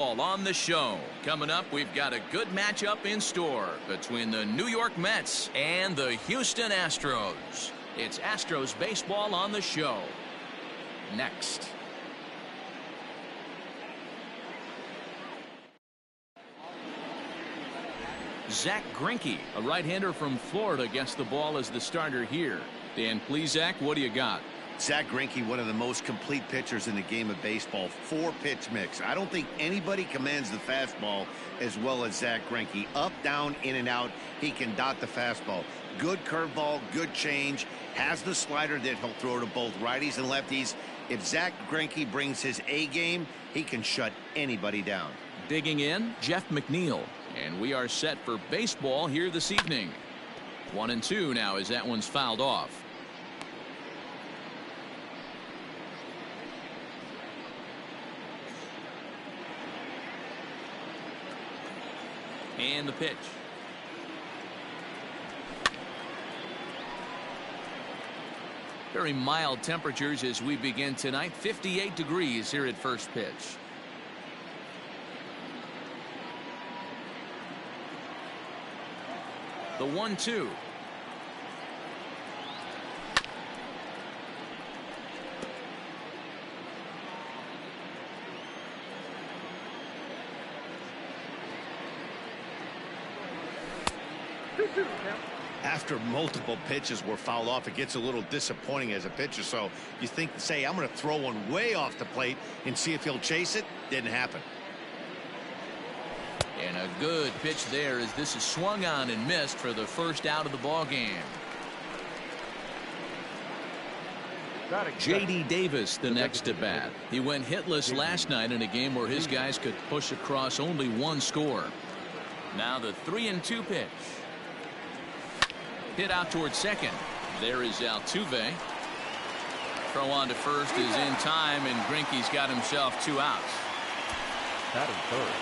On the show. Coming up, we've got a good matchup in store between the New York Mets and the Houston Astros. It's Astros baseball on the show. Next. Zach Greinke, a right-hander from Florida, gets the ball as the starter here. Dan, please, Zach, what do you got? Zach Greinke, one of the most complete pitchers in the game of baseball. 4-pitch mix. I don't think anybody commands the fastball as well as Zach Greinke. Up, down, in, and out. He can dot the fastball. Good curveball, good change. Has the slider that he'll throw to both righties and lefties. If Zach Greinke brings his A game, he can shut anybody down. Digging in, Jeff McNeil. And we are set for baseball here this evening. 1-2 now as that one's fouled off. And the pitch. Very mild temperatures as we begin tonight. 58 degrees here at first pitch. The 1-2. After multiple pitches were fouled off, it gets a little disappointing as a pitcher. So you think, say, I'm going to throw one way off the plate and see if he'll chase it. Didn't happen. And a good pitch there as this is swung on and missed for the first out of the ball game. J.D. Davis the next at bat. He went hitless last night in a game where his guys could push across only one score. Now the 3-2 pitch. Hit out towards second. There is Altuve. Throw on to first is in time, and Greinke's got himself 2 outs. Batting third,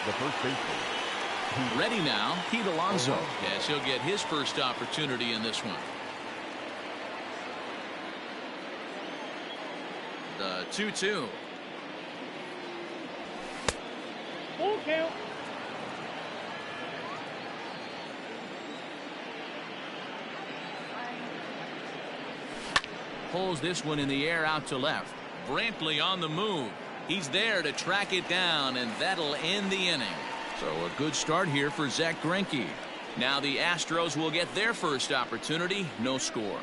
the first baseman. Ready now, Pete Alonso, as he'll get his first opportunity in this one. The 2-2. Full count. Pulls this one in the air out to left. Brantley on the move. He's there to track it down, and that'll end the inning. So a good start here for Zach Greinke. Now the Astros will get their first opportunity. No score.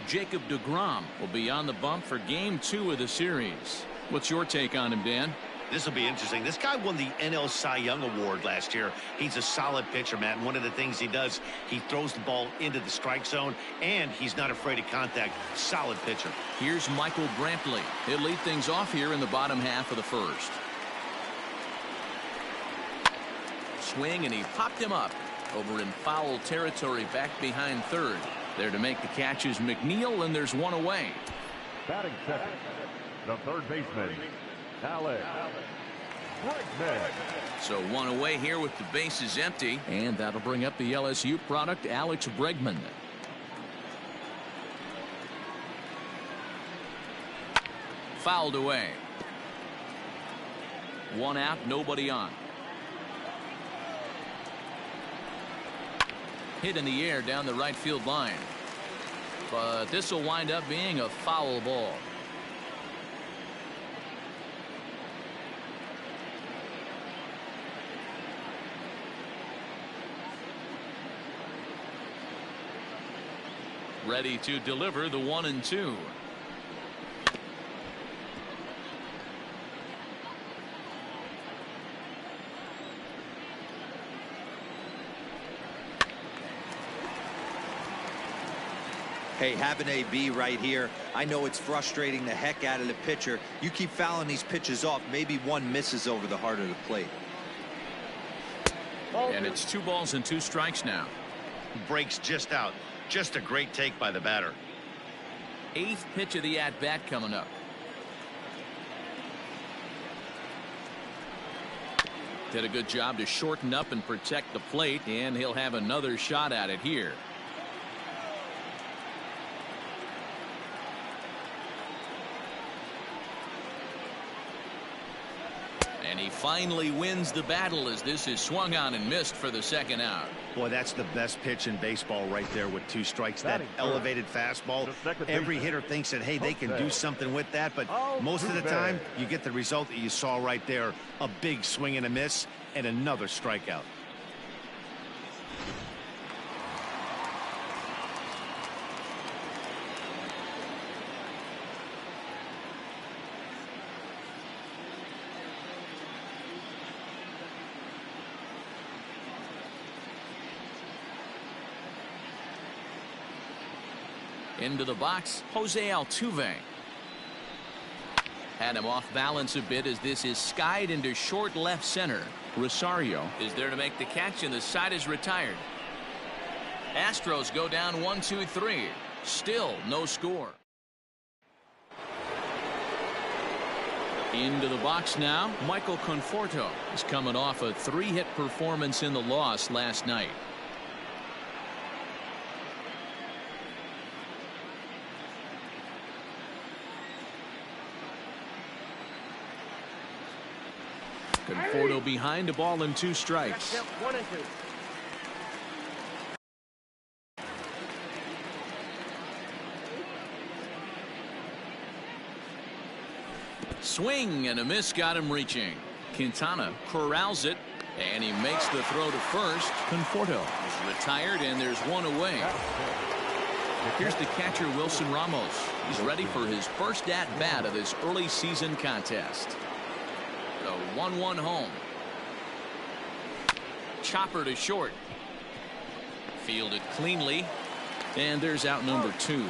Jacob deGrom will be on the bump for game 2 of the series. What's your take on him, Dan? This will be interesting. This guy won the NL Cy Young Award last year. He's a solid pitcher, Matt. And one of the things he does, he throws the ball into the strike zone, and he's not afraid of contact. Solid pitcher. Here's Michael Brantley. He'll lead things off here in the bottom half of the first. Swing, and he popped him up over in foul territory back behind third. There to make the catch is McNeil, and there's one away. Batting second, the third baseman, Alex Bregman. So one away here with the bases empty, and that'll bring up the LSU product, Alex Bregman. Fouled away. 1 out, nobody on. Hit in the air down the right field line. But this will wind up being a foul ball. Ready to deliver the 1-2. Hey, have an AB right here. I know it's frustrating the heck out of the pitcher. You keep fouling these pitches off, maybe one misses over the heart of the plate. And it's 2 balls and 2 strikes now. Breaks just out. Just a great take by the batter. 8th pitch of the at-bat coming up. Did a good job to shorten up and protect the plate, and he'll have another shot at it here. And he finally wins the battle as this is swung on and missed for the second out. Boy, that's the best pitch in baseball right there with 2 strikes. That elevated fastball. Every hitter thinks that, hey, they can do something with that, but most of the time you get the result that you saw right there. A big swing and a miss and another strikeout. Into the box, Jose Altuve. Had him off balance a bit as this is skied into short left center. Rosario is there to make the catch, and the side is retired. Astros go down 1-2-3. Still no score. Into the box now, Michael Conforto is coming off a 3-hit performance in the loss last night. Conforto behind, a ball and 2 strikes. 1 and 2. Swing and a miss got him reaching. Quintana corrals it, and he makes the throw to first. Conforto is retired, and there's 1 away. Here's the catcher, Wilson Ramos. He's ready for his first at-bat of this early season contest. A 1-1 home. Chopper to short. Fielded cleanly. And there's out number 2.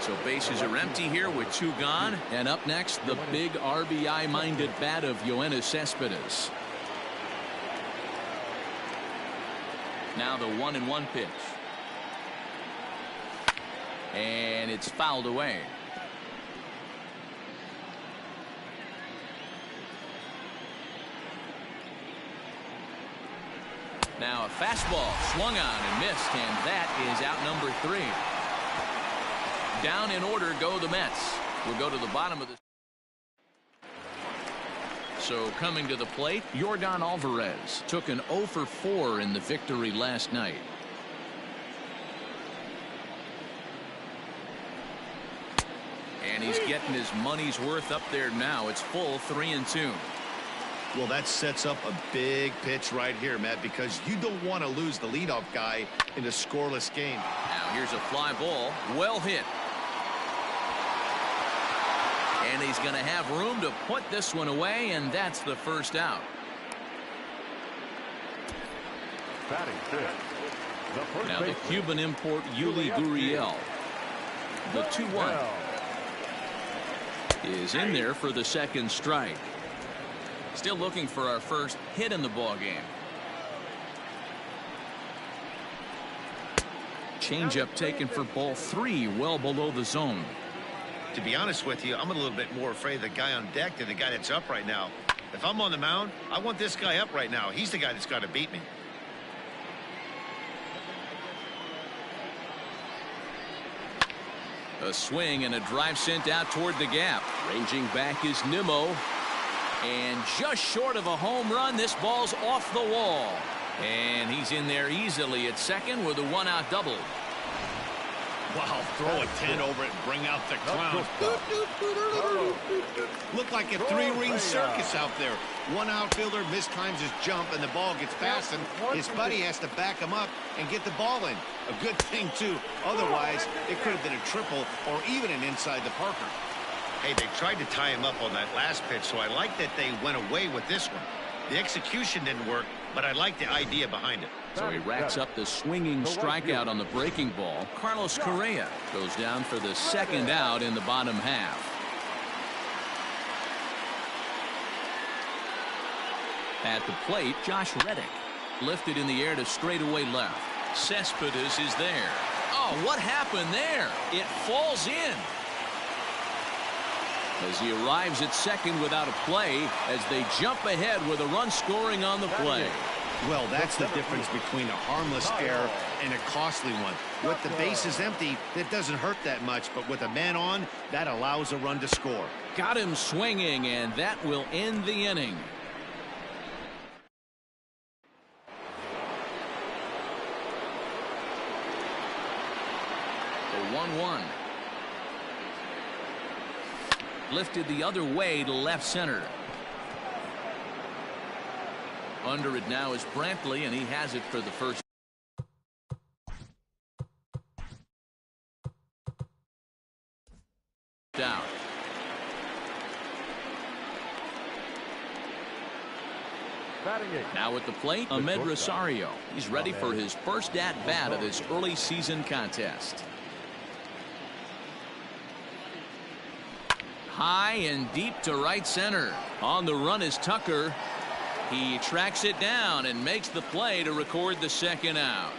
So bases are empty here with 2 gone. And up next, the big RBI-minded bat of Yoenis Cespedes. Now the 1-1 pitch. And it's fouled away. Now a fastball swung on and missed, and that is out number 3. Down in order go the Mets. We'll go to the bottom of the. So coming to the plate, Yordan Alvarez took an 0 for 4 in the victory last night. And he's getting his money's worth up there now. It's full 3-2. Well, that sets up a big pitch right here, Matt, because you don't want to lose the leadoff guy in a scoreless game. Now here's a fly ball. Well hit. And he's going to have room to put this one away, and that's the first out. Now the Cuban import Yuli Gurriel. The 2-1 is in there for the second strike. Still looking for our first hit in the ball game. Changeup taken for ball 3, well below the zone. To be honest with you, I'm a little bit more afraid of the guy on deck than the guy that's up right now. If I'm on the mound, I want this guy up right now. He's the guy that's got to beat me. A swing and a drive sent out toward the gap. Ranging back is Nimmo. And just short of a home run, this ball's off the wall. And he's in there easily at second with a 1-out double. Wow, throw a 10 over it and bring out the crowd. Look like a 3-ring circus out there. One outfielder mistimes his jump and the ball gets past him. His buddy has to back him up and get the ball in. A good thing, too. Otherwise, it could have been a triple or even an inside the Parker. Hey, they tried to tie him up on that last pitch, so I like that they went away with this one. The execution didn't work, but I like the idea behind it. So he racks up the swinging strikeout on the breaking ball. Carlos Correa goes down for the second out in the bottom half. At the plate, Josh Reddick lifted in the air to straightaway left. Cespedes is there. Oh, what happened there? It falls in. as he arrives at second without a play as they jump ahead with a run scoring on the play. Well, that's the difference between a harmless error and a costly one. With the bases empty, that doesn't hurt that much, but with a man on, that allows a run to score. Got him swinging, and that will end the inning. The 1-1. Lifted the other way to left center. Under it now is Brantley, and he has it for the first down. Now at the plate, Ahmed Rosario. He's ready for his first at-bat of this early season contest. High and deep to right center. On the run is Tucker. He tracks it down and makes the play to record the second out.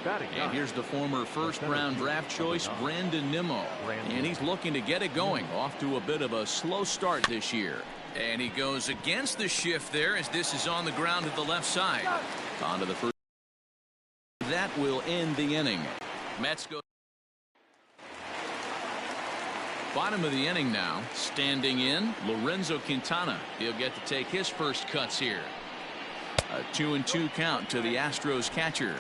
And here's the former first-round draft choice, Brandon Nimmo. And he's looking to get it going. Off to a bit of a slow start this year. And he goes against the shift there as this is on the ground to the left side. On to the first. That will end the inning. Mets go. Bottom of the inning now. Standing in, Lorenzo Quintana. He'll get to take his first cuts here. A 2-2 count to the Astros catcher.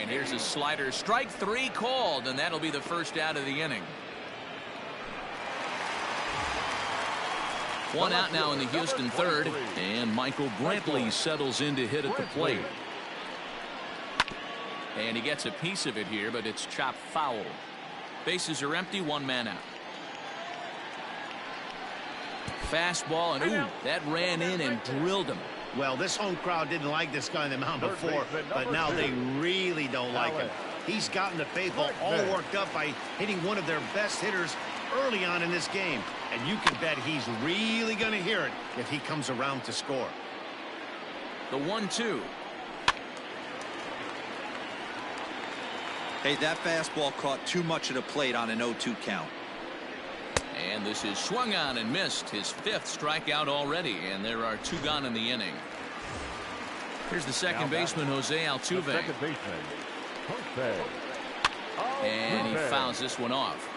And here's a slider. Strike three called, and that'll be the first out of the inning. One out now in the Houston third, and Michael Brantley settles in to hit at the plate. And he gets a piece of it here, but it's chopped foul. Bases are empty, one man out. Fastball, and ooh, that ran in and drilled him. Well, this home crowd didn't like this guy on the mound before, but now they really don't like him. He's gotten the faithful all worked up by hitting one of their best hitters early on in this game. And you can bet he's really going to hear it if he comes around to score. The 1-2. Hey, that fastball caught too much of the plate on an 0-2 count. And this is swung on and missed, his fifth strikeout already, and there are two gone in the inning. Here's the second baseman, Jose Altuve. And he fouls this one off.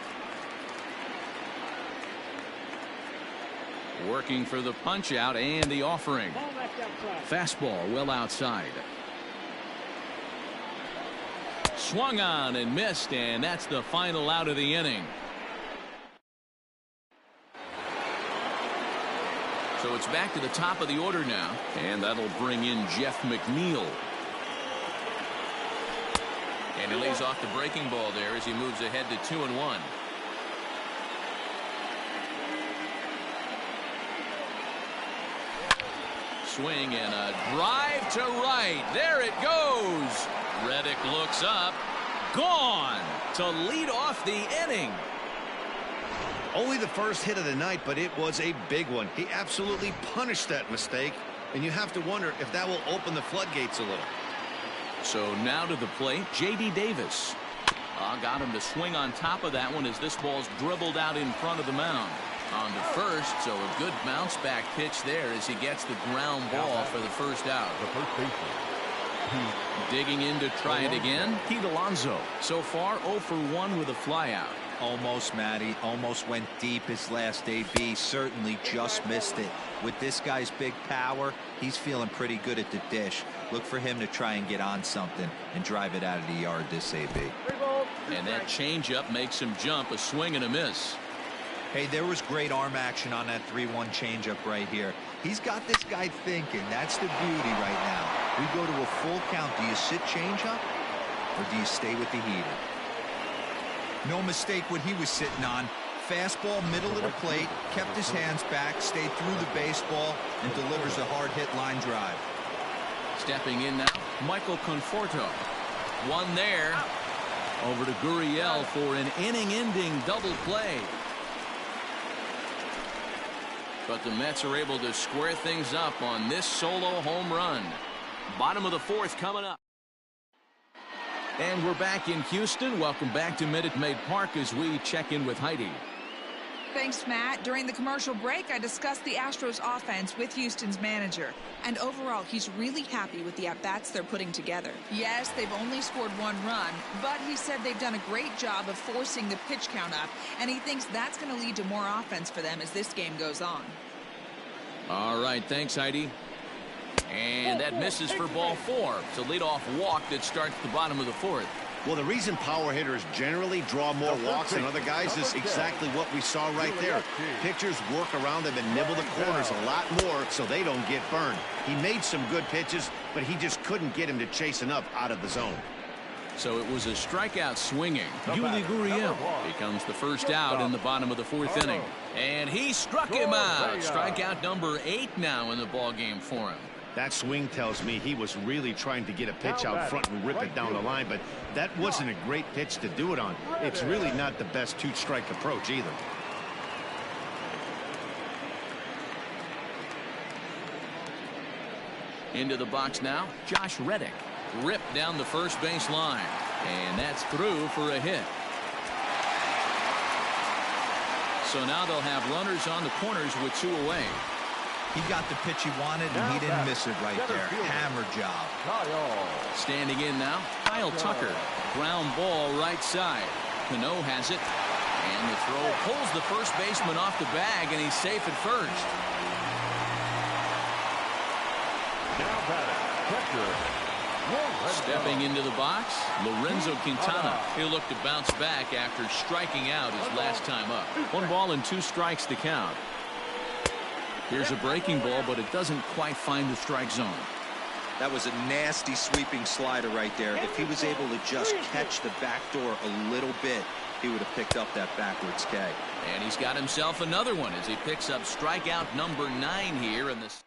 Working for the punch out and the offering. Fastball well outside. Swung on and missed, and that's the final out of the inning. So it's back to the top of the order now, and that'll bring in Jeff McNeil. And he lays off the breaking ball there as he moves ahead to 2-1. Swing and a drive to right. There it goes. Reddick looks up. Gone to lead off the inning. Only the first hit of the night, but it was a big one. He absolutely punished that mistake, and you have to wonder if that will open the floodgates a little. So now to the plate, J.D. Davis. Got him to swing on top of that one as this ball's dribbled out in front of the mound. On to first, so a good bounce back pitch there as he gets the ground ball for the first out. Digging in to try it again, Pete Alonso. So far 0 for 1 with a flyout. Almost, Matty. Almost went deep his last AB. Certainly just missed it. With this guy's big power, he's feeling pretty good at the dish. Look for him to try and get on something and drive it out of the yard this AB. And that changeup makes him jump, a swing and a miss. Hey, there was great arm action on that 3-1 changeup right here. He's got this guy thinking. That's the beauty right now. We go to a full count. Do you sit changeup or do you stay with the heater? No mistake what he was sitting on. Fastball, middle of the plate, kept his hands back, stayed through the baseball, and delivers a hard hit line drive. Stepping in now, Michael Conforto. One there. Over to Gurriel for an inning-ending double play. But the Mets are able to square things up on this solo home run. Bottom of the fourth coming up. And we're back in Houston. Welcome back to Minute Maid Park as we check in with Heidi. Thanks, Matt. During the commercial break, I discussed the Astros offense with Houston's manager. And overall, he's really happy with the at-bats they're putting together. Yes, they've only scored 1 run, but he said they've done a great job of forcing the pitch count up, and he thinks that's going to lead to more offense for them as this game goes on. All right, thanks, Heidi. And that misses for ball 4. It's a leadoff walk that starts the bottom of the fourth. Well, the reason power hitters generally draw more walks than other guys is exactly what we saw right there. Pitchers work around them and nibble the corners a lot more so they don't get burned. He made some good pitches, but he just couldn't get him to chase enough out of the zone. So it was a strikeout swinging. Yuli Gurriel becomes the first out in the bottom of the fourth inning. And he struck him out. Strikeout number 8 now in the ballgame for him. That swing tells me he was really trying to get a pitch out front and rip it down the line, but that wasn't a great pitch to do it on. It's really not the best 2-strike approach either. Into the box now, Josh Reddick. Ripped down the first base line. And that's through for a hit. So now they'll have runners on the corners with 2 away. He got the pitch he wanted, and he didn't miss it right there. Hammer job. Standing in now, Kyle Tucker. Ground ball right side. Cano has it. And the throw pulls the first baseman off the bag, and he's safe at first. Stepping into the box, Lorenzo Quintana. He'll look to bounce back after striking out his last time up. 1 ball and 2 strikes to count. Here's a breaking ball, but it doesn't quite find the strike zone. That was a nasty sweeping slider right there. If he was able to just catch the back door a little bit, he would have picked up that backwards K. And he's got himself another one as he picks up strikeout number 9 here in this.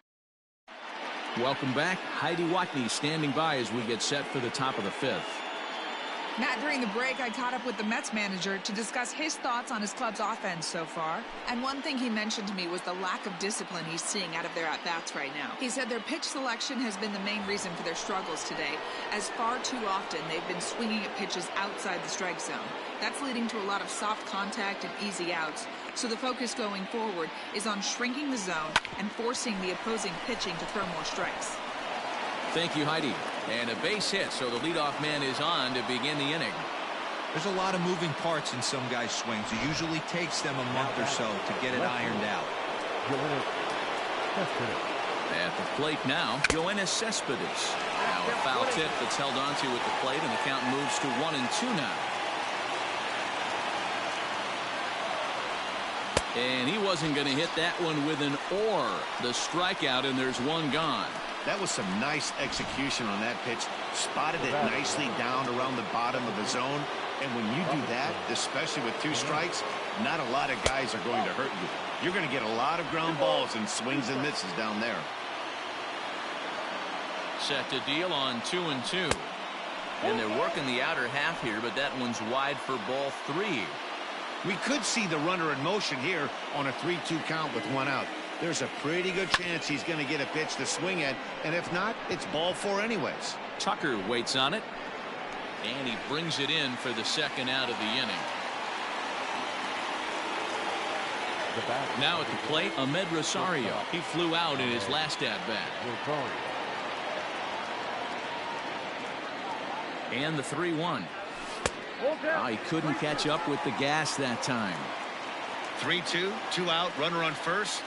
Welcome back. Heidi Watney standing by as we get set for the top of the 5th. Matt, during the break, I caught up with the Mets manager to discuss his thoughts on his club's offense so far. And one thing he mentioned to me was the lack of discipline he's seeing out of their at-bats right now. He said their pitch selection has been the main reason for their struggles today, as far too often they've been swinging at pitches outside the strike zone. That's leading to a lot of soft contact and easy outs. So the focus going forward is on shrinking the zone and forcing the opposing pitching to throw more strikes. Thank you, Heidi. And a base hit, so the leadoff man is on to begin the inning. There's a lot of moving parts in some guys' swings. It usually takes them a month or so to get it ironed out. At the plate now, Yoenis Cespedes. Now a foul tip that's held onto at the plate, and the count moves to 1-2 now. And he wasn't going to hit that one with an or. The strikeout, and there's 1 gone. That was some nice execution on that pitch. Spotted it nicely down around the bottom of the zone. And when you do that, especially with 2 strikes, not a lot of guys are going to hurt you. You're going to get a lot of ground balls and swings and misses down there. Set to deal on 2-2. And they're working the outer half here, but that one's wide for ball 3. We could see the runner in motion here on a 3-2 count with 1 out. There's a pretty good chance he's going to get a pitch to swing at, and if not, it's ball 4 anyways. Tucker waits on it, and he brings it in for the 2nd out of the inning. Now at the plate, Ahmed Rosario. He flew out in his last at-bat. And the 3-1. He couldn't catch up with the gas that time. 3-2, 2 out, runner on first.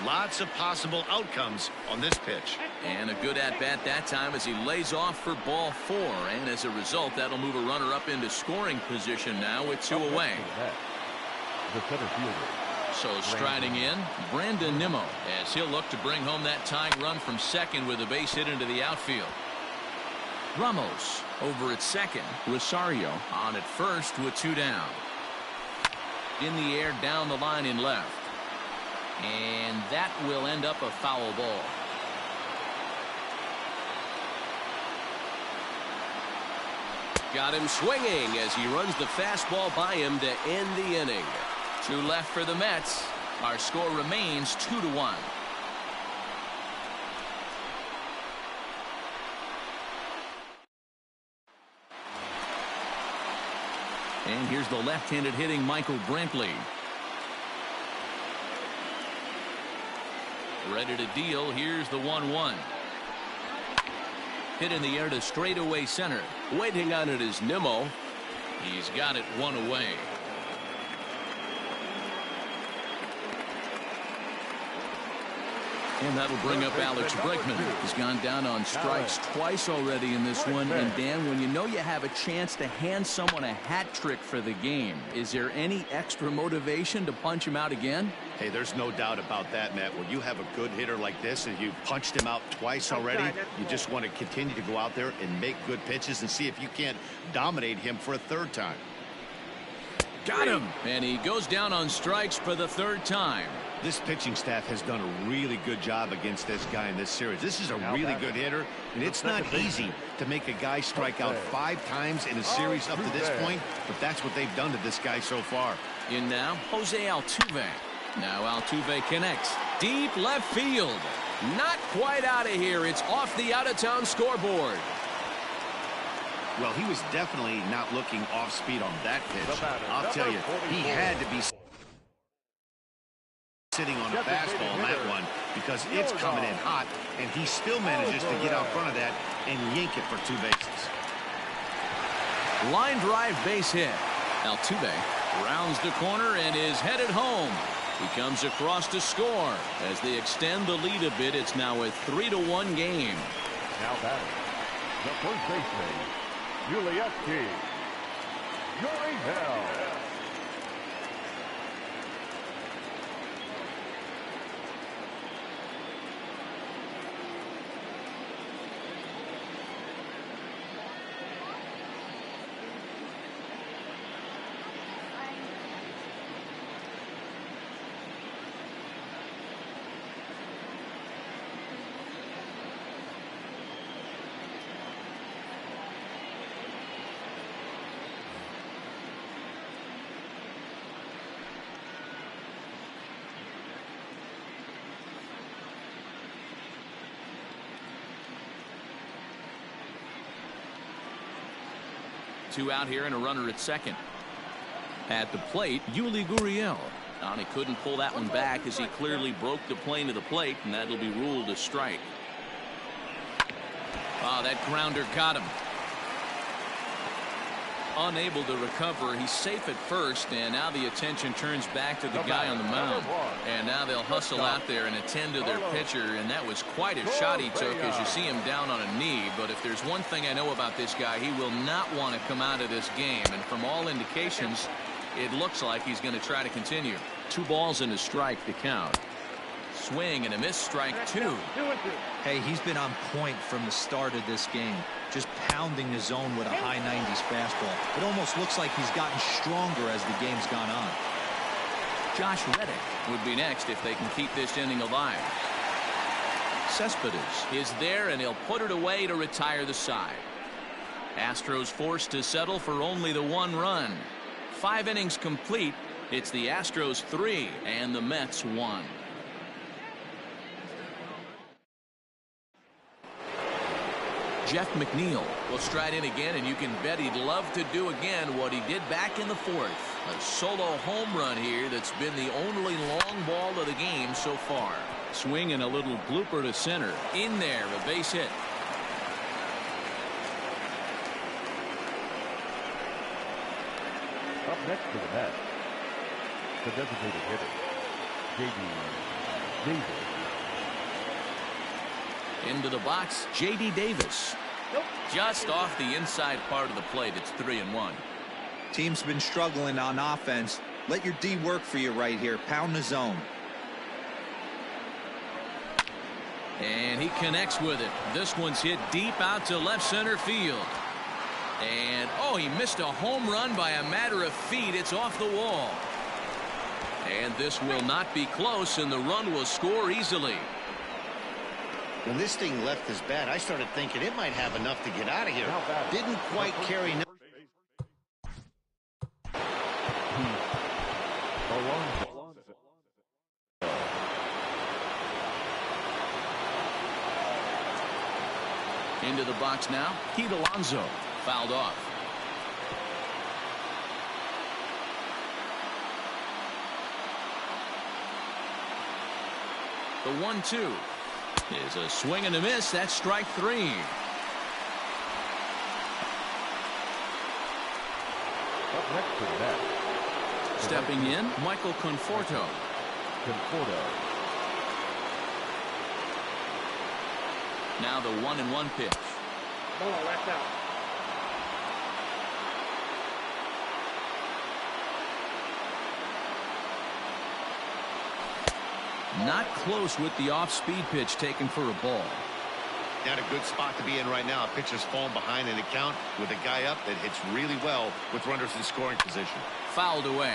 Lots of possible outcomes on this pitch. And a good at-bat that time as he lays off for ball 4. And as a result, that'll move a runner up into scoring position now with 2 away. So striding in, Brandon Nimmo, as he'll look to bring home that tying run from second with a base hit into the outfield. Ramos over at second. Rosario on at first with 2 down. In the air down the line in left. And that will end up a foul ball. Got him swinging as he runs the fastball by him to end the inning. 2 left for the Mets. Our score remains 2-1. And here's the left-handed hitting Michael Brantley. Ready to deal. Here's the 1-1. Hit in the air to straightaway center. Waiting on it is Nimmo. He's got it one away. And that'll bring up Alex Bregman. He's gone down on strikes twice already in this one. And Dan, when you know you have a chance to hand someone a hat trick for the game, is there any extra motivation to punch him out again? Hey, there's no doubt about that, Matt. When you have a good hitter like this and you've punched him out twice already, you just want to continue to go out there and make good pitches and see if you can't dominate him for a third time. Got him. And he goes down on strikes for the third time. This pitching staff has done a really good job against this guy in this series. This is a really good hitter, and it's not easy to make a guy strike out 5 times in a series up to this point, but that's what they've done to this guy so far. In now, Jose Altuve. Now Altuve connects. Deep left field. Not quite out of here. It's off the out-of-town scoreboard. Well, he was definitely not looking off speed on that pitch. I'll tell you, he had to be sitting on a fastball on that one because it's coming in hot, and he still manages to get out front of that and yank it for 2 bases. Line drive base hit. Altuve rounds the corner and is headed home. He comes across to score. As they extend the lead a bit, it's now a 3-1 game. Now batting, the first baseman, Yuli Hell. 2 out here and a runner at second. At the plate, Yuli Gurriel. He couldn't pull that one back as he clearly broke the plane to the plate, and that'll be ruled a strike. That grounder got him. Unable to recover. He's safe at first, and now the attention turns back to the guy on the mound. And now they'll hustle out there and attend to their pitcher, and that was quite a shot he took as you see him down on a knee. But if there's one thing I know about this guy, he will not want to come out of this game. And from all indications, it looks like he's going to try to continue. 2 balls and a strike to count. Swing and a miss, strike 2. Hey, he's been on point from the start of this game. Just pounding the zone with a high 90s fastball. It almost looks like he's gotten stronger as the game's gone on. Josh Reddick would be next if they can keep this inning alive. Cespedes is there, and he'll put it away to retire the side. Astros forced to settle for only the 1 run. 5 innings complete. It's the Astros 3 and the Mets 1. Jeff McNeil will stride in again, and you can bet he'd love to do again what he did back in the 4th. A solo home run here that's been the only long ball of the game so far. Swing and a little blooper to center. In there, a base hit. Up next to the net, the designated hitter, J.D. Davis. Into the box, J.D. Davis. Just off the inside part of the plate. It's 3-1. Team's been struggling on offense. Let your D work for you right here. Pound the zone. And he connects with it. This one's hit deep out to left center field. And, he missed a home run by a matter of feet. It's off the wall. And this will not be close, and the run will score easily. When this thing left his bat, I started thinking it might have enough to get out of here. Didn't quite carry enough. Into the box now, Pete Alonso. Fouled off. The 1-2 is a swing and a miss. That's strike 3. Up next to the bat. Stepping in, Michael Conforto. Now the 1-1 pitch. Ball left out. Not close with the off-speed pitch taken for a ball. Not a good spot to be in right now. A pitcher's falling behind in the count with a guy up that hits really well with runners in scoring position. Fouled away.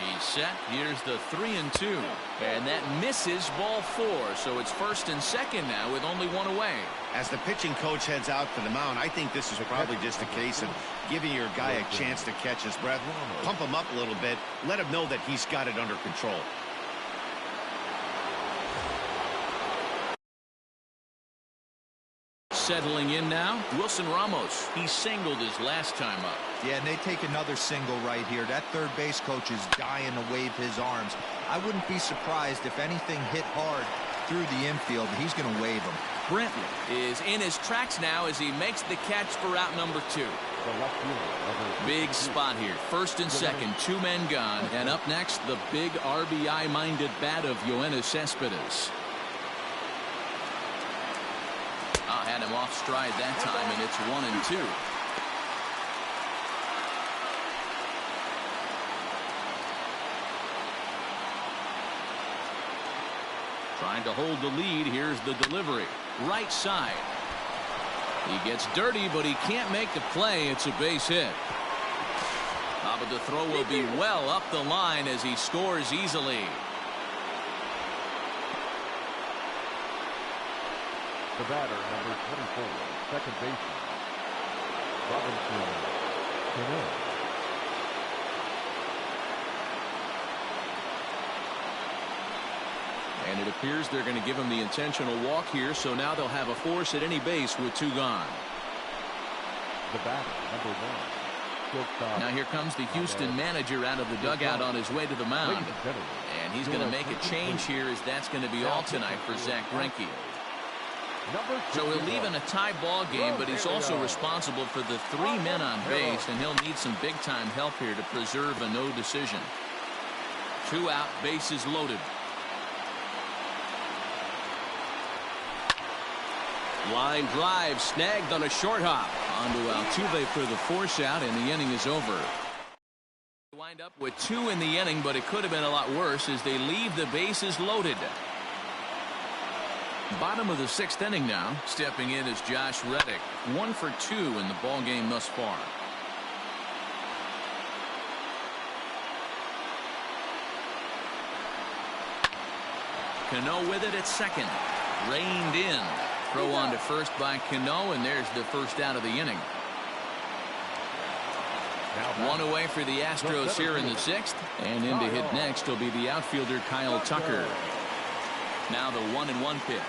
He's set. Here's the 3-2. And that misses ball 4. So it's first and second now with only one away. As the pitching coach heads out to the mound, I think this is probably just a case of giving your guy a chance to catch his breath, pump him up a little bit, let him know that he's got it under control. Settling in now, Wilson Ramos. He singled his last time up. Yeah, and they take another single right here. That third base coach is dying to wave his arms. I wouldn't be surprised if anything hit hard through the infield. He's going to wave them. Brentley is in his tracks now as he makes the catch for out number 2. Big spot here. First and second, 2 men gone. And up next, the big RBI-minded bat of Yoenis Cespedes. Had him off stride that time, and it's 1-2. Trying to hold the lead. Here's the delivery. Right side. He gets dirty, but he can't make the play. It's a base hit. But the throw will be well up the line as he scores easily. The batter, number 24, second baseman, Robinson Cano. And it appears they're going to give him the intentional walk here, so now they'll have a force at any base with 2 gone. The batter, number 1. Now here comes the Houston manager out of the dugout on his way to the mound. And he's going to make a change here, as that's going to be all tonight for Zach Greinke. So he'll leave in a tie ball game, but he's also responsible for the 3 men on base, and he'll need some big-time help here to preserve a no decision. 2 out, bases loaded. Line drive snagged on a short hop. Onto Altuve for the force out, and the inning is over. They wind up with 2 in the inning, but it could have been a lot worse as they leave the bases loaded. Bottom of the 6th inning now. Stepping in is Josh Reddick. 1 for 2 in the ball game thus far. Cano with it at second. Reined in. Throw on to first by Cano, and there's the first out of the inning. 1 away for the Astros here in the 6th. And in to hit next will be the outfielder Kyle Tucker. Now the 1-1 pitch.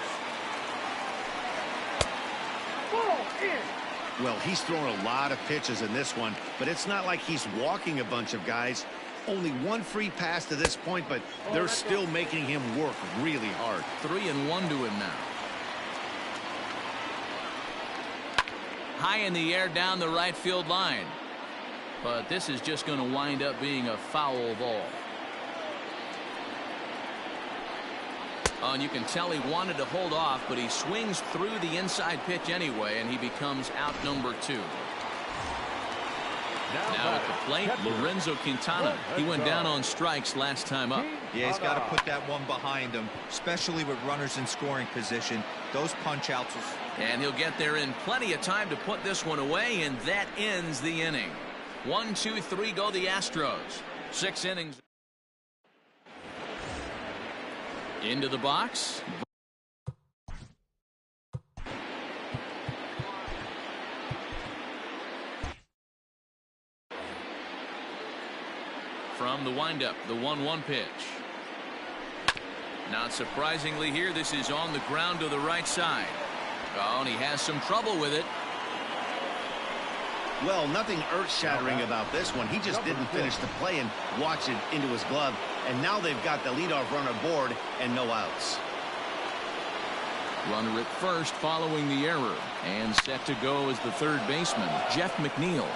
Well, he's thrown a lot of pitches in this one, but it's not like he's walking a bunch of guys. Only 1 free pass to this point, but they're still making him work really hard. 3-1 to him now. High in the air down the right field line. But this is just going to wind up being a foul ball. Oh, and you can tell he wanted to hold off, but he swings through the inside pitch anyway, and he becomes out number 2. Now at the plate, Lorenzo Quintana. He went down on strikes last time up. Yeah, he's got to put that one behind him, especially with runners in scoring position. Those punch-outs. And he'll get there in plenty of time to put this one away, and that ends the inning. 1, 2, 3 go the Astros. 6 innings. Into the box. From the windup, the 1-1 pitch. Not surprisingly here, this is on the ground to the right side. Oh, and he has some trouble with it. Well, nothing earth-shattering about this one. He just didn't finish the play and watch it into his glove. And now they've got the leadoff runner aboard and no outs. Runner at first following the error. And set to go is the third baseman, Jeff McNeil.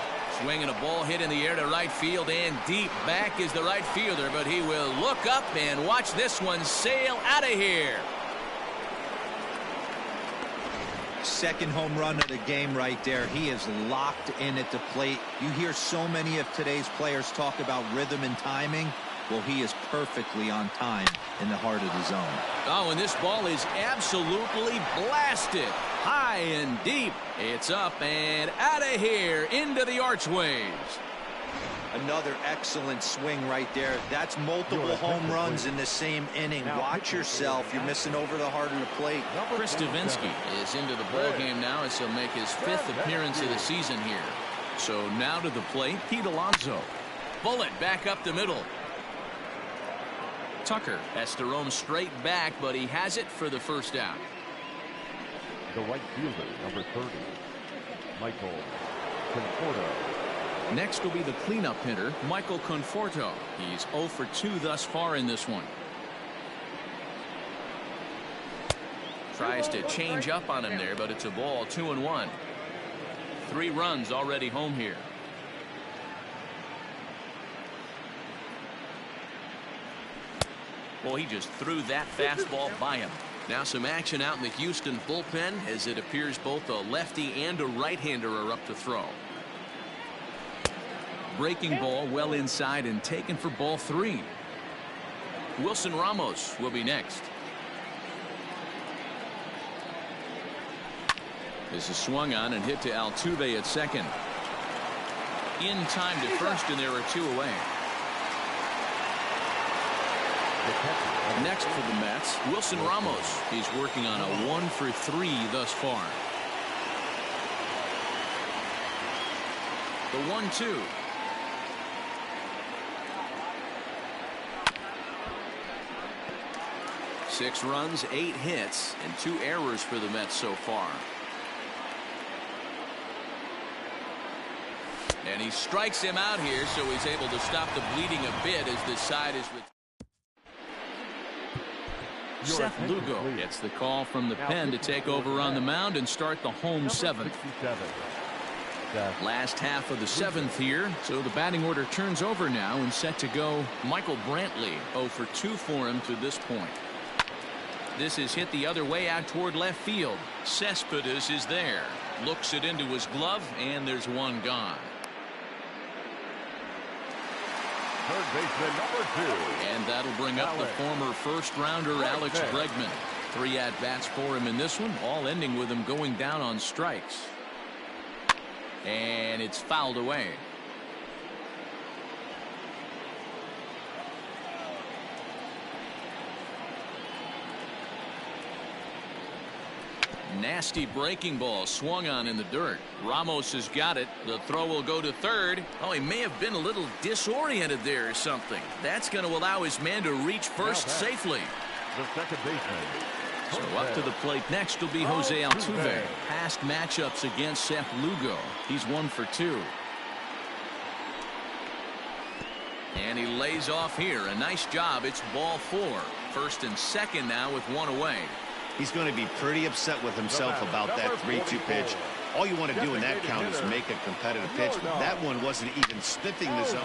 Swinging a ball hit in the air to right field, and deep back is the right fielder, but he will look up and watch this one sail out of here. Second home run of the game right there. He is locked in at the plate. You hear so many of today's players talk about rhythm and timing. Well, he is perfectly on time in the heart of the zone. Oh, and this ball is absolutely blasted. High and deep. It's up and out of here into the archways. Another excellent swing right there. That's multiple home runs in the same inning. Watch yourself. You're missing over the heart of the plate. Chris Davinsky is into the ball game now as he'll make his 5th appearance of the season here. So now to the plate, Pete Alonso. Bullet back up the middle. Tucker has to roam straight back, but he has it for the first out. The right fielder, number 30, Michael Conforto. Next will be the cleanup hitter, Michael Conforto. He's 0 for 2 thus far in this one. Tries to change up on him there, but it's a ball. 2-1. 3 runs already home here. Well, he just threw that fastball by him. Now some action out in the Houston bullpen as it appears both a lefty and a right-hander are up to throw. Breaking ball well inside and taken for ball 3. Wilson Ramos will be next. This is swung on and hit to Altuve at second. In time to first, and there are 2 away. Next for the Mets, Wilson Ramos. He's working on a 1 for 3 thus far. The 1-2. Six runs, 8 hits, and 2 errors for the Mets so far. And he strikes him out here, so he's able to stop the bleeding a bit as this side is with. Seth Lugo gets the call from the pen to take over on the mound and start the home 7th. Last half of the 7th here, so the batting order turns over now and set to go. Michael Brantley 0 for 2 for him to this point. This is hit the other way out toward left field. Cespedes is there. Looks it into his glove, and there's one gone. Third baseman, number 2. And that'll bring up the former first-rounder Alex Bregman. 3 at-bats for him in this one, all ending with him going down on strikes. And it's fouled away. Nasty breaking ball swung on in the dirt. Ramos has got it. The throw will go to third. Oh, he may have been a little disoriented there or something. That's going to allow his man to reach first safely. The second baseman. So up to the plate next will be Jose Altuve. Past matchups against Seth Lugo. He's 1 for 2. And he lays off here. A nice job. It's ball 4. First and second now with 1 away. He's going to be pretty upset with himself about that 3-2 pitch. All you want to do in that count is make a competitive pitch. That one wasn't even sniffing the zone.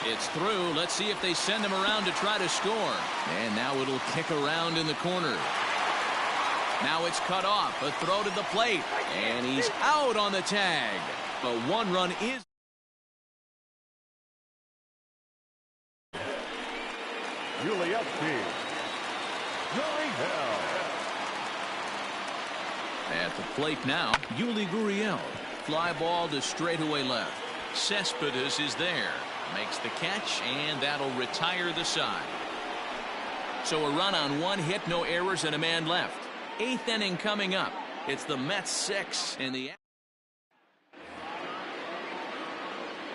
It's through. Let's see if they send him around to try to score. And now it'll kick around in the corner. Now it's cut off. A throw to the plate. And he's out on the tag. But 1 run is. At the plate now, Yuli Gurriel. Fly ball to straightaway left. Cespedes is there. Makes the catch, and that'll retire the side. So a run on 1 hit, no errors, and a man left. 8th inning coming up. It's the Mets 6 and the.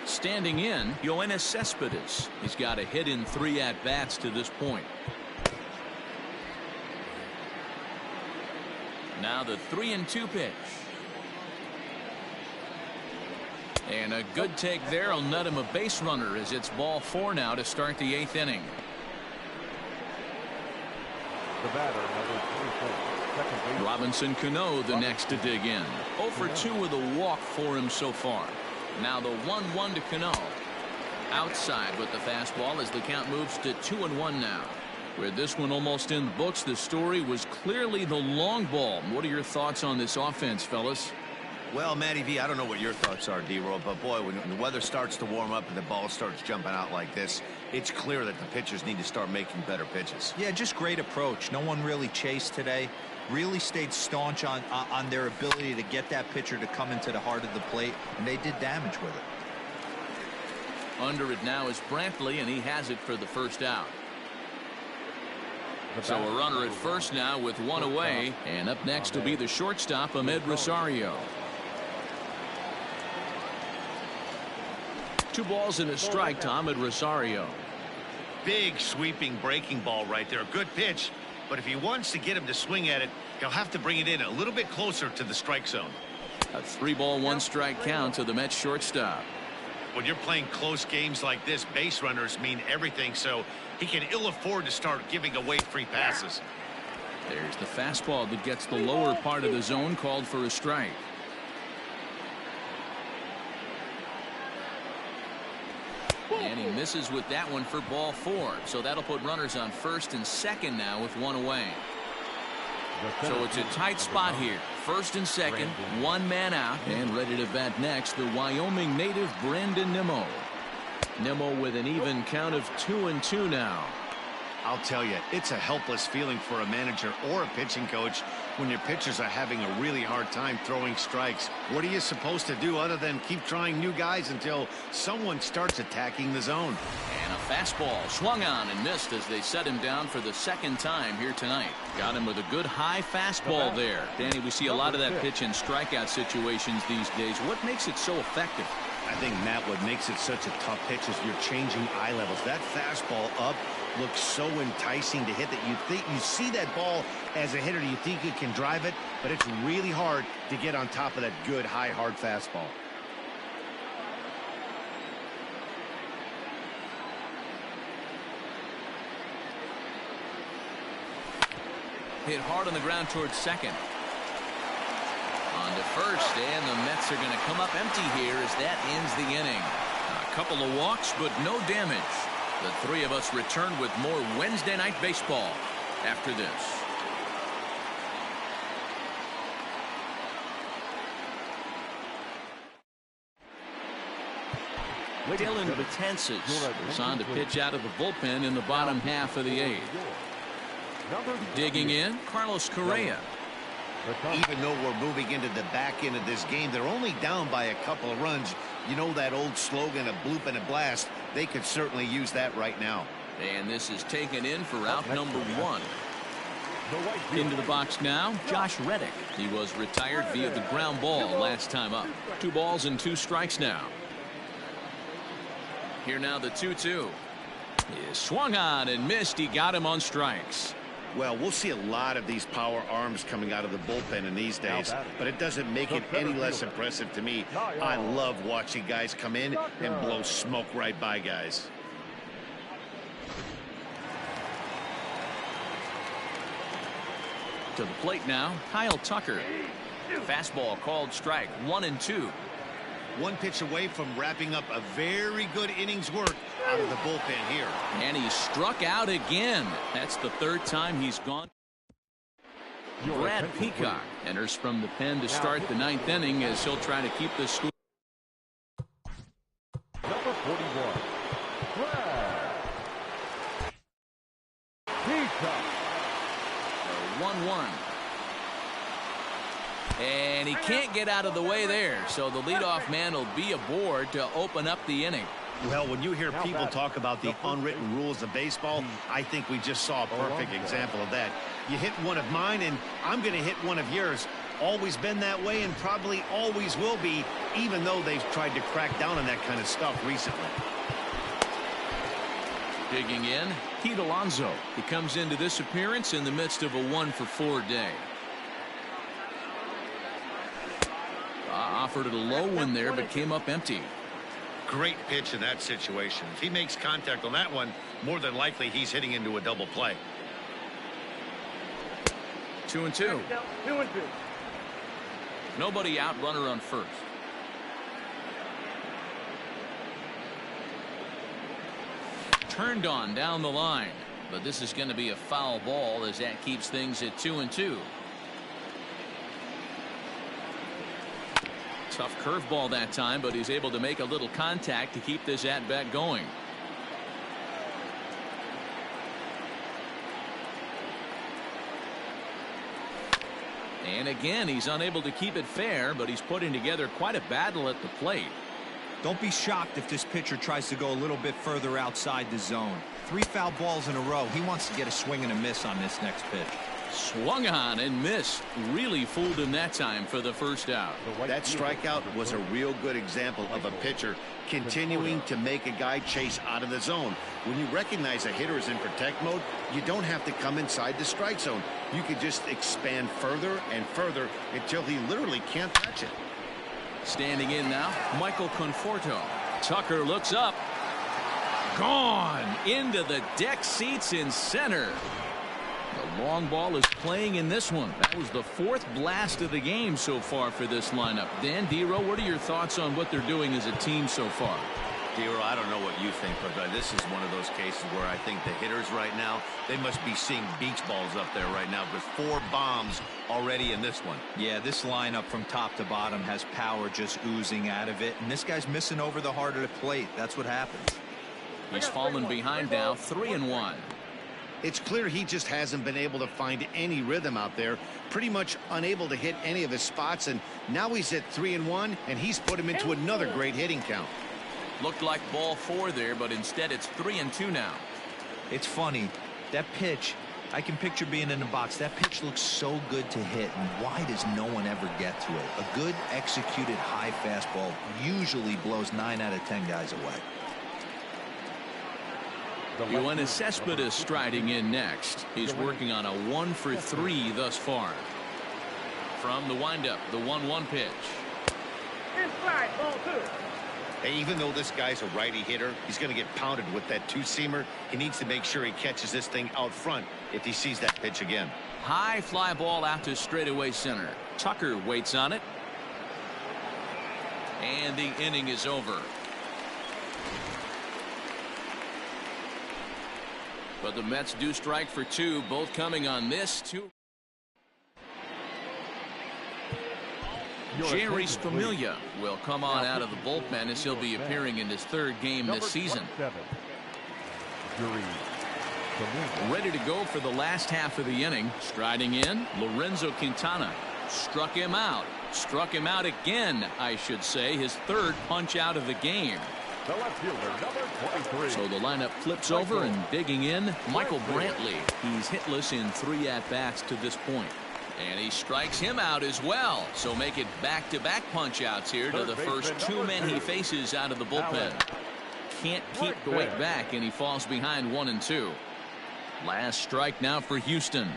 Standing in, Yoenis Cespedes. He's got a hit in 3 at-bats to this point. Now the 3-2 pitch. And a good take there will net him a base runner as it's ball 4 now to start the 8th inning. The batter, number 24, second base. Robinson Cano the next to dig in. 0 for 2 with a walk for him so far. Now the 1-1 to Cano. Outside with the fastball as the count moves to 2-1 now. With this one almost in the books, the story was clearly the long ball. What are your thoughts on this offense, fellas? Well, Matty V, I don't know what your thoughts are, D-Roll, but boy, when the weather starts to warm up and the ball starts jumping out like this, it's clear that the pitchers need to start making better pitches. Yeah, just great approach. No one really chased today. Really stayed staunch on their ability to get that pitcher to come into the heart of the plate, and they did damage with it. Under it now is Brantley, and he has it for the first out. So a runner at first now with 1 away, and up next will be the shortstop, Ahmed Rosario. 2 balls and a strike to Ahmed Rosario. Big sweeping breaking ball right there. A good pitch, but if he wants to get him to swing at it, he'll have to bring it in a little bit closer to the strike zone. A 3-ball 1-strike count to the Mets shortstop. When you're playing close games like this, base runners mean everything, so he can ill afford to start giving away free passes. There's the fastball that gets the lower part of the zone, called for a strike. And he misses with that one for ball 4. So that'll put runners on first and second now with 1 away. So it's a tight spot here. First and second, 1 man out, and ready to bat next, the Wyoming native Brandon Nimmo. Nimmo with an even count of 2-2 now. I'll tell you, it's a helpless feeling for a manager or a pitching coach when your pitchers are having a really hard time throwing strikes. What are you supposed to do other than keep trying new guys until someone starts attacking the zone? And a fastball swung on and missed as they set him down for the 2nd time here tonight. Got him with a good high fastball there. Danny, we see a lot of that pitch in strikeout situations these days. What makes it so effective? I think, Matt, what makes it such a tough pitch is you're changing eye levels. That fastball up looks so enticing to hit that you see that ball as a hitter, you think you can drive it, but it's really hard to get on top of that good high hard fastball. Hit hard on the ground towards second. On to first, and the Mets are going to come up empty here as that ends the inning. A couple of walks, but no damage. The 3 of us return with more Wednesday Night Baseball after this. Dylan Betances was on to pitch out of the bullpen in the bottom half of the 8th. Digging in, Carlos Correa. Even though we're moving into the back end of this game, they're only down by a couple of runs. You know that old slogan, a bloop and a blast. They could certainly use that right now. And this is taken in for out number 1. Into the box now, Josh Reddick. He was retired via the ground ball last time up. 2 balls and 2 strikes now. Here now the 2-2. He swung on and missed. He got him on strikes. Well, we'll see a lot of these power arms coming out of the bullpen in these days, but it doesn't make it any less impressive to me. I love watching guys come in and blow smoke right by guys. To the plate now, Kyle Tucker. Fastball called strike, 1-2. 1 pitch away from wrapping up a very good innings work out of the bullpen here. And he struck out again. That's the 3rd time he's gone. Brad Peacock enters from the pen to start the 9th inning as he'll try to keep this score. Number 41, Brad Peacock. 1-1. And he can't get out of the way there, so the leadoff man will be aboard to open up the inning. Well, when you hear people talk about the unwritten rules of baseball, I think we just saw a perfect example of that. You hit one of mine, and I'm going to hit one of yours. Always been that way and probably always will be, even though they've tried to crack down on that kind of stuff recently. Digging in, Pete Alonso. He comes into this appearance in the midst of a 1-for-4 day. Offered it a low one there, but came up empty. Great pitch in that situation. If he makes contact on that one, more than likely he's hitting into a double play. 2-2. 2-2. Nobody out, runner on first. Turned on down the line, but this is going to be a foul ball as that keeps things at 2-2. Tough curveball that time, but he's able to make a little contact to keep this at bat going. And again, he's unable to keep it fair, but he's putting together quite a battle at the plate. Don't be shocked if this pitcher tries to go a little bit further outside the zone. 3 foul balls in a row. He wants to get a swing and a miss on this next pitch. Swung on and missed. Really fooled him that time for the first out. That strikeout was a real good example of a pitcher continuing to make a guy chase out of the zone. When you recognize a hitter is in protect mode, you don't have to come inside the strike zone. You could just expand further and further until he literally can't touch it. Standing in now, Michael Conforto. Tucker looks up. Gone into the deck seats in center. The long ball is playing in this one. That was the 4th blast of the game so far for this lineup. Dan Dero, what are your thoughts on what they're doing as a team so far? Dero, I don't know what you think, but this is one of those cases where I think the hitters right now, they must be seeing beach balls up there right now with 4 bombs already in this one. Yeah, this lineup from top to bottom has power just oozing out of it, and this guy's missing over the heart of the plate. That's what happens. He's fallen behind now, 3-1. It's clear he just hasn't been able to find any rhythm out there, pretty much unable to hit any of his spots, and now he's at 3-1, and he's put him into another great hitting count. Looked like ball 4 there, but instead it's 3-2 now. It's funny, that pitch, I can picture being in the box. That pitch looks so good to hit, and why does no one ever get to it? A good executed high fastball usually blows 9 out of 10 guys away. Yoenis Cespedes striding in next. He's working on a 1-for-3 thus far. From the windup, the 1-1 pitch. Inside, ball 2. Hey, even though this guy's a righty hitter, he's going to get pounded with that 2-seamer. He needs to make sure he catches this thing out front if he sees that pitch again. High fly ball out to straightaway center. Tucker waits on it. And the inning is over. But the Mets do strike for 2, both coming on this 2. Jerry's Familia will come on out of the bullpen as he'll be appearing in his 3rd game this season. Ready to go for the last half of the inning. Striding in, Lorenzo Quintana. Struck him out. Struck him out again, I should say. His 3rd punch out of the game. The left fielder, number 23. So the lineup flips over, and digging in, Michael Brantley. He's hitless in 3 at-bats to this point. And he strikes him out as well. So make it back-to-back punch-outs here to the first 2 men he faces out of the bullpen. Can't keep the weight back, and he falls behind 1-2. Last strike now for Houston.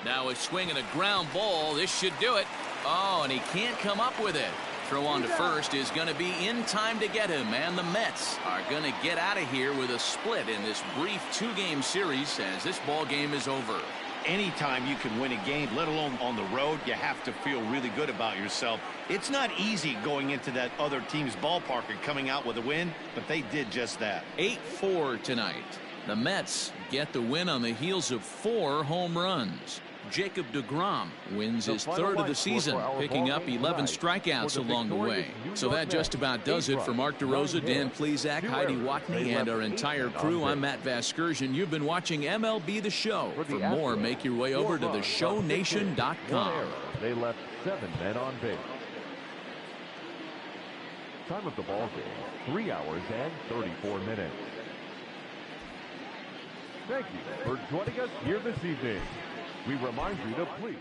Now a swing and a ground ball. This should do it. Oh, and he can't come up with it. Throw on to first is going to be in time to get him, and the Mets are going to get out of here with a split in this brief 2-game series as this ball game is over. Anytime you can win a game, let alone on the road, you have to feel really good about yourself. It's not easy going into that other team's ballpark and coming out with a win, but they did just that. 8-4 tonight. The Mets get the win on the heels of 4 home runs. Jacob deGrom wins his 3rd of the season, picking up 11 strikeouts along the way. So that just about does it for Mark DeRosa, Dan Plesac, Heidi Watney, and our entire crew. I'm Matt Vasgersian. You've been watching MLB The Show. For more, make your way over to theshownation.com. They left 7 men on base. Time of the ball game, 3 hours and 34 minutes. Thank you for joining us here this evening. We remind you to please